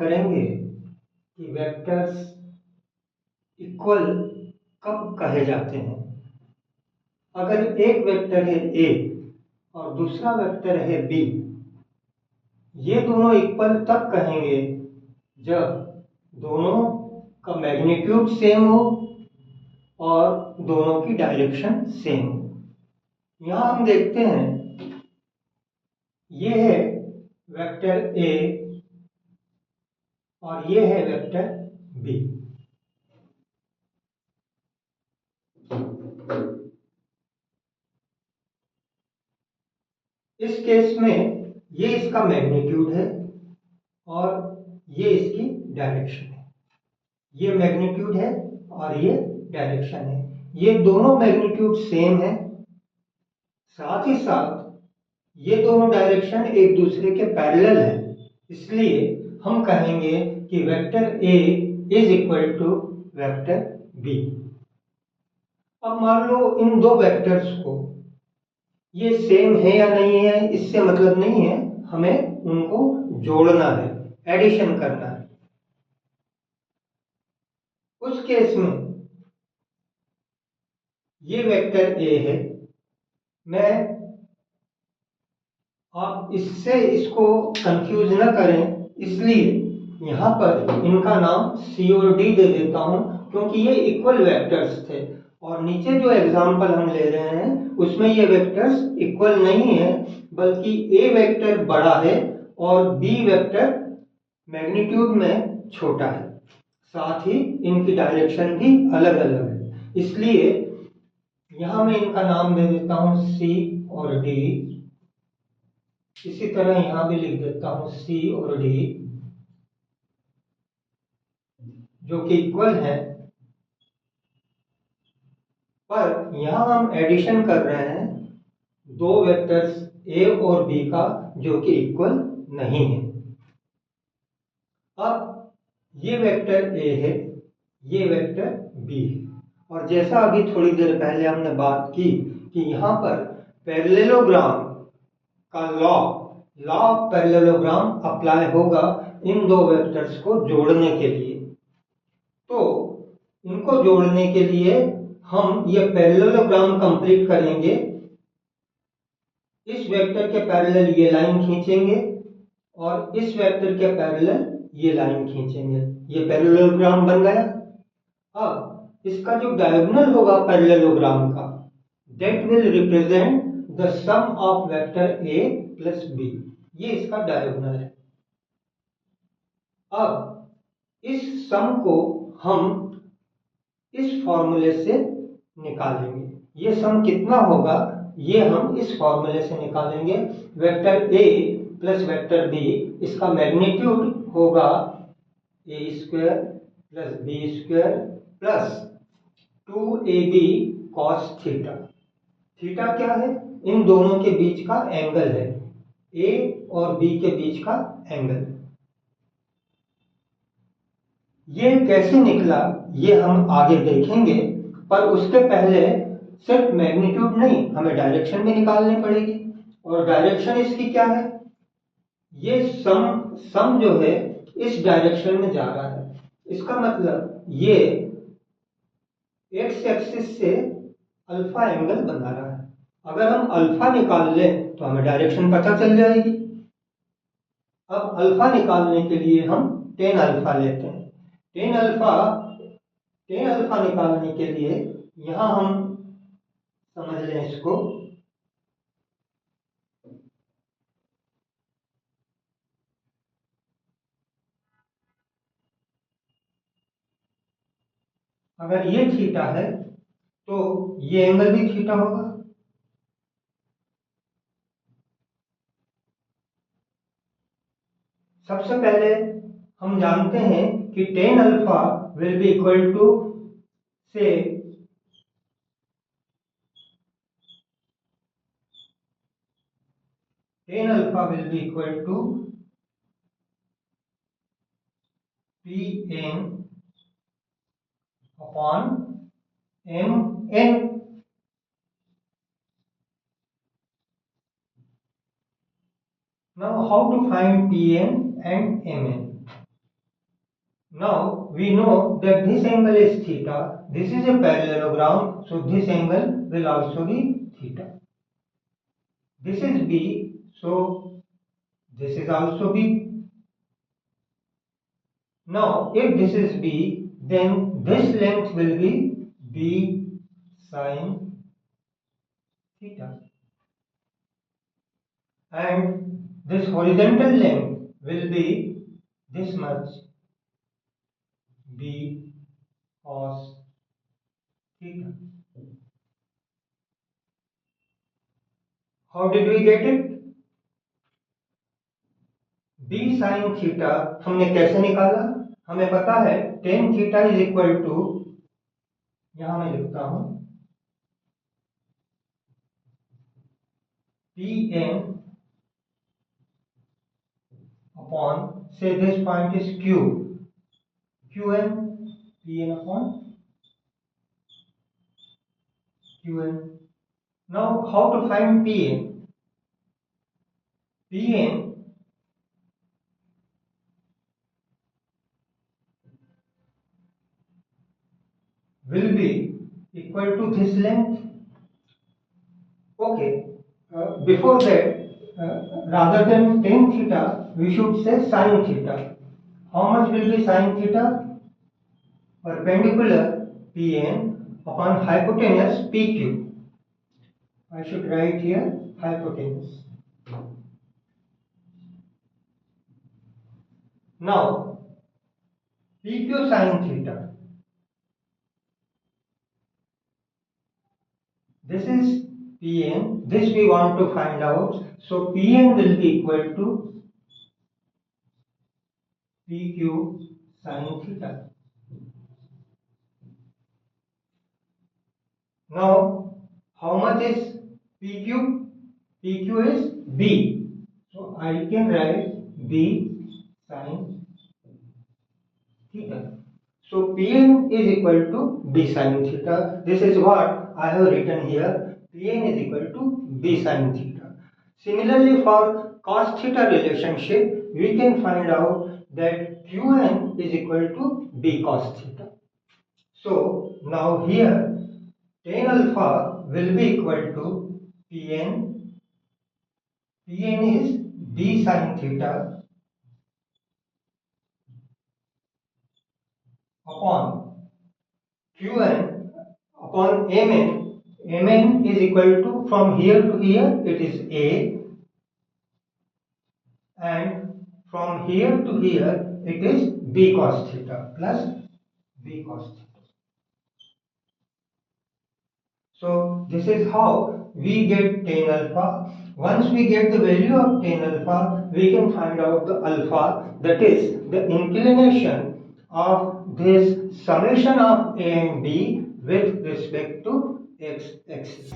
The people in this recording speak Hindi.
करेंगे कि वेक्टर्स इक्वल कब कहे जाते हैं। अगर एक वेक्टर है ए और दूसरा वेक्टर है बी, ये दोनों इक्वल तब कहेंगे जब दोनों का मैग्नीट्यूड सेम हो और दोनों की डायरेक्शन सेम हो। यहां हम देखते हैं ये है वेक्टर ए और ये है वेक्टर बी। इस केस में ये इसका मैग्नीट्यूड है और ये इसकी डायरेक्शन है। ये मैग्नीट्यूड है और ये डायरेक्शन है। ये दोनों मैग्नीट्यूड सेम है, साथ ही साथ ये दोनों डायरेक्शन एक दूसरे के पैरेलल है। इसलिए हम कहेंगे कि vector A is equal to vector B. अब मान लो इन दो वेक्टर्स को ये सेम है या नहीं है इससे मतलब नहीं है, हमें उनको जोड़ना है, एडिशन करना है। उस केस में ये वेक्टर ए है, मैं आप इससे इसको कंफ्यूज ना करें इसलिए यहां पर इनका नाम सी और डी दे देता हूं, क्योंकि ये इक्वल वेक्टर्स थे और नीचे जो एग्जांपल हम ले रहे हैं उसमें ये वेक्टर्स इक्वल नहीं है, बल्कि ए वेक्टर बड़ा है और बी वेक्टर मैग्नीट्यूड में छोटा है, साथ ही इनकी डायरेक्शन भी अलग अलग है। इसलिए यहां मैं इनका नाम दे देता हूं सी और डी। इसी तरह यहां भी लिख देता हूं सी और डी जो कि इक्वल है, पर यहां हम एडिशन कर रहे हैं दो वेक्टर्स ए और बी का जो कि इक्वल नहीं है। अब ये वेक्टर ए है, ये वेक्टर बी है और जैसा अभी थोड़ी देर पहले हमने बात की कि यहां पर पैरेललोग्राम का लॉ ऑफ पैरेललोग्राम अप्लाई होगा इन दो वेक्टर्स को जोड़ने के लिए। तो इनको जोड़ने के लिए हम ये पैरेललोग्राम कंप्लीट करेंगे। इस वेक्टर के पैरेलल ये लाइन खींचेंगे और इस वेक्टर के पैरेलल ये लाइन खींचेंगे। ये पैरेललोग्राम बन गया। अब इसका जो डायगोनल होगा पैरेललोग्राम का, that will represent the sum of vector A plus B. ये इसका डायगोनल है। अब इस सम को हम इस फॉर्मूले से निकालेंगे। ये सम कितना होगा ये हम इस फॉर्मूले से निकालेंगे। Vector A plus vector B, इसका मैग्नीट्यूड होगा A square plus B square plus 2ab cos theta. Theta क्या है? इन दोनों के बीच का एंगल है, ए और बी के बीच का एंगल। ये कैसे निकला ये हम आगे देखेंगे, पर उसके पहले सिर्फ मैग्नीट्यूड नहीं, हमें डायरेक्शन भी निकालनी पड़ेगी। और डायरेक्शन इसकी क्या है? ये सम जो है इस डायरेक्शन में जा रहा है। इसका मतलब ये एक्स एक्सिस से अल्फा एंगल बना रहा है। अगर हम अल्फा निकाल लें तो हमें डायरेक्शन पता चल जाएगी। अब अल्फा निकालने के लिए हम टेन अल्फा लेते हैं। टेन अल्फा निकालने के लिए यहां हम समझ लें इसको, अगर ये थीटा है तो ये एंगल भी थीटा होगा। सबसे पहले हम जानते हैं कि tan alpha will be equal to से tan alpha will be equal to Pn upon Mn। Now how to find Pn and Mn? Now we know that this angle is theta. This is a parallelogram, so this angle will also be theta. This is B, so this is also B. Now if this is B, then this length will be B sine theta. And this horizontal length will be this much, B cos theta. How did we get it? B sin theta हमने कैसे निकाला? हमें पता है tan theta is equal to, यहां मैं लिखता हूं, Pn upon, say this point is Q, Qn, Pn upon Qn. Now how to find Pn? Pn will be equal to this length. Okay, before that, rather than tan theta, we should say sin theta. How much will be sin theta? Perpendicular Pn upon hypotenuse PQ. I should write here hypotenuse. Now, PQ sin theta. This is Pn. This we want to find out. So Pn will be equal to PQ sin theta. Now, how much is PQ? PQ is B. So I can write B sin theta. So Pn is equal to B sin theta. This is what I have written here. Pn is equal to B sin theta. Similarly, for cos theta relationship, we can find out that Qn is equal to B cos theta. So now here tan alpha will be equal to Pn. Pn is B sin theta upon Qn upon Mn. Mn is equal to, from here to here it is A, and from here to here it is B cos theta plus B cos theta. So this is how we get tan alpha. Once we get the value of tan alpha, we can find out the alpha, that is the inclination of this summation of A and B with respect to x axis.